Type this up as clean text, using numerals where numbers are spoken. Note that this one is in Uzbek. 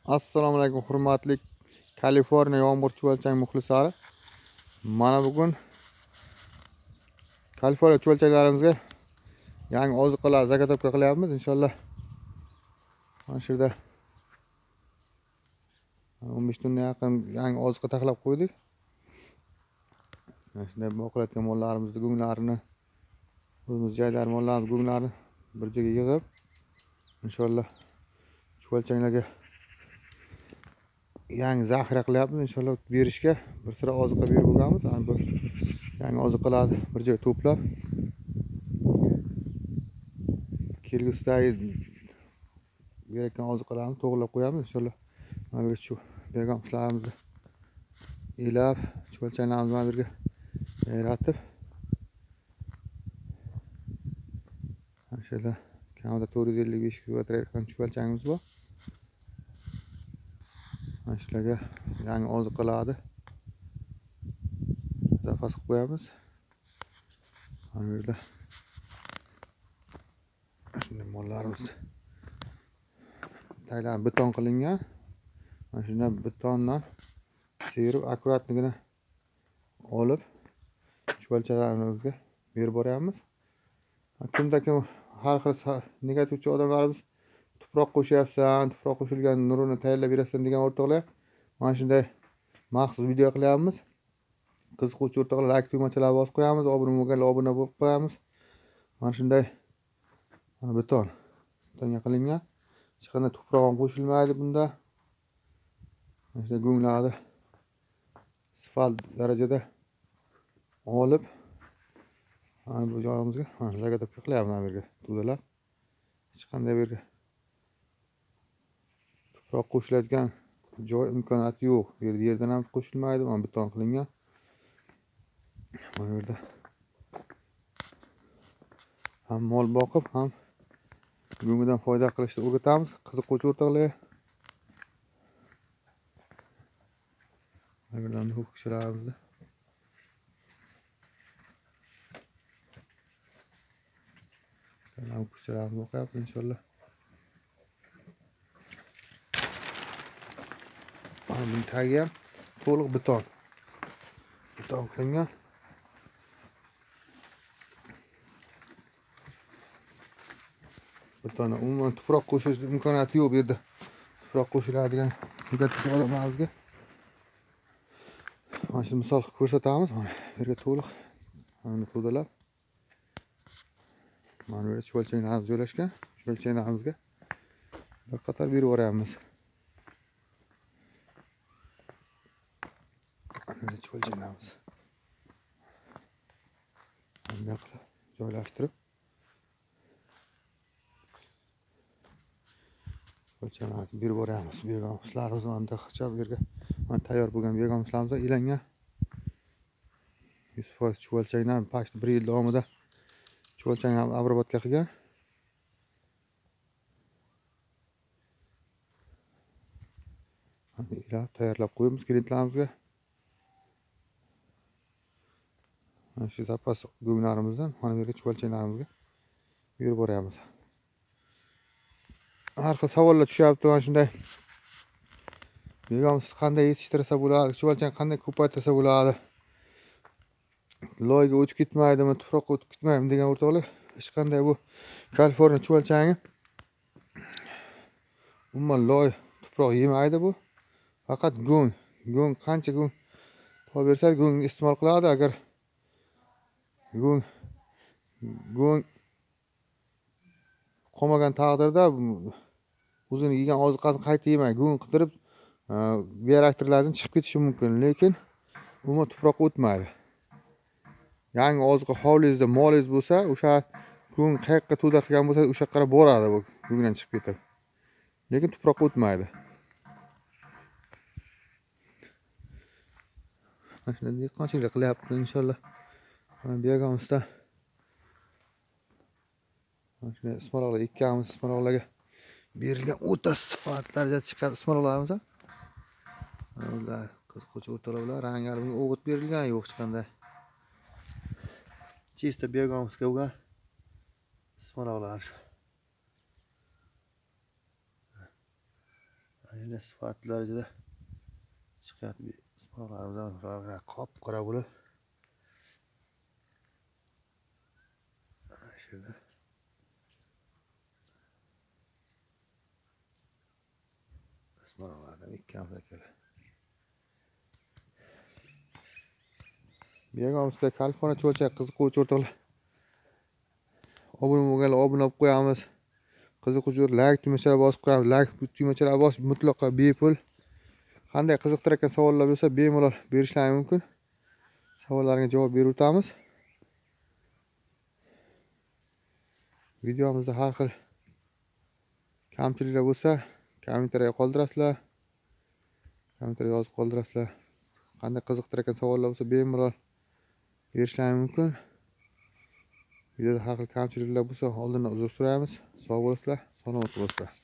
Assalomu alaykum hurmatli Kaliforniya yomg'ir chuvalchang muxlislari. Mana bugun Kaliforniya chuvalchanlarimizga yangi oziqalar zagotovka qilyapmiz inshaalloh. Mana shu yerda 15 tonna yaqin yangi oziqa taxlab qo'ydik. Mana shunday boqilayotgan mollarimizni go'nglarini, o'zimiz joylar mollarimiz go'nglarini bir joyga yig'ib inshaalloh chuvalchanglarga yangi zaxira qilyapmiz inshaalloh berishga bir sira oziqa berib bo'lganmiz. Ana bu yangi oziqalarni bir joyga to'plab kelgusidagi berayotgan oziqalarni to'g'irlab qo'yamiz inshaalloh. Mana bu shu bergan ishlarimizni ilab chuvalchanglarimizni mana bu yerga yaratib mana shu yerda kamida 455 kvadrat yaqin chuvalchangimiz bor. Mana shularga yangi oziqalarni zapas qilib qo'yamiz. Mana bu yerda shunday mollarimiz taglarni beton qilingan. Mana shundan betondan serib akkuratligini olib chuvalchalarimizga berib boryapmiz. Kimda kim har xil negativchi odamlarimiz tuproq qo'shyapsan, tuproq qo'shilgan nurini tayyorlab berasan degan o'rtoqlar mana shunday maxsus video qilyapmiz. Qiziquvchi o'rtoqlar like tugmachalarni bosib qo'yamiz, obuna bo'lganlar obuna bo'lib qo'yamiz. Mana shunday betonga qilingan. Hech qanday tuproq ham qo'shilmaydi bunda. Mana shunday go'nglarni asfalt darajada olib mana bu joyimizga zagotovka qilyapmiz. Mana bu yerga to'dalab hech qanday bir tuproq qo'shiladigan joy imkoniyati yo'q. Bu yerda yerdan ham qo'shilmaydi, mana beton qilingan. Mana bu yerda ham mol boqib, ham go'ngidan foyda qilishni o'rgatamiz qiziquvchi o'rtoqlar. Mana bu yerdan ho'kizlarimizni boqyapmiz inshaalloh. Mana buning tagi ham to'liq beton qilingan. Beton umuman tuproq qo'shish imkoniyati yo'q bu yerda. Tuproq qo'shiladigan odamlarimizga mana shu misol qilib ko'rsatamiz. Mana bu yerga to'liq mana to'dalab mana bu yerda chuvalchanglarimiz joylashgan. Chuvalchanglarimizga bir qator berib boryapmiz. Mana chuvalchanglarimiz bunday qilib joylashtirib chuvalchanglarni berib boryapmiz. Bergan ishlarimiz mana bu yerga mana tayyor bo'lgan bergan ishlarimiz ilangan 100% chuvalchanglar past 1 yil davomida chuvalchanglarni обработка qilgan. Mana tayyorlab qo'yamiz klientlarimizga. Mana shu zapas go'nglarimizdan mana bu yerga chuvalchanglarimizga berib boryapmiz. Har xil savollar tushyapti. Mana shunday begamiz qanday yetishtirsa bo'ladi, chuvalchang qanday ko'paytirsa bo'ladi, loyga o'tib ketmaydimi, tuproqqa o'tib ketmaydimi degan o'rtoqlar. Hech qanday bu Kaliforniya chuvalchangi umuman loy tuproq yemaydi bu. Faqat go'ng qancha go'ng bersa go'ngni iste'mol qiladi. Agar go'ng qolmagan taqdirda o'zini yegan oziqasini qayta yemay go'ng qidirib bioreaktorlardan chiqib ketishi mumkin, lekin umuman tuproqqa o'tmaydi. Yangi oziqa hovlingizda molingiz bo'lsa, o'sha go'ng qayoqqa to'da qilgan bo'lsa, o'sha yoqqa boradi bu go'ngdan chiqib ketib. Lekin tuproqqa o'tmaydi. Mana shunday dehqonchilik qilyapti inshaalloh. Mana buyoqimizda mana shunday ismaloqlar ekkamiz. Ismaloqlarga berilgan o'ta sifat darajada chiqqan ismaloqlarimiz. Ular qiziquvchi o'rtoqlar bilan ranglari o'g'it berilgan yo'q hech qanday. Chista biogamizga bo'lgan ismaloqlar. Mana sifatlar juda chiqyapti. Ismoqlarimizdan qop-qora bo'lib. Şurada. Ismoqlardan ikki amsaklar. Beg'amizga Kaliforniya cho'lchak qiziquvchi o'rtoqlar. Obuna bo'lganlar obuna olib qo'yamiz. Qiziquvchi like tugmachasiga bosib qo'yamiz. Like tugmachasiga bosib mutlaqo bepul. Qanday qiziqtirayotgan savollar bo'lsa, bemalol berishlari mumkin. Savollaringga javob berib o'tamiz. Videomizda har xil kamchiliklar bo'lsa, kommentariyaga qoldirasizlar. Kommentariyaga yozib qoldirasizlar. Qanday qiziqtirayotgan savollar bo'lsa, bemalol berishlari mumkin. Videoda har xil kamchiliklar bo'lsa, oldindan uzr so'raymiz. Sog' bo'lasizlar, salomat bo'lasizlar.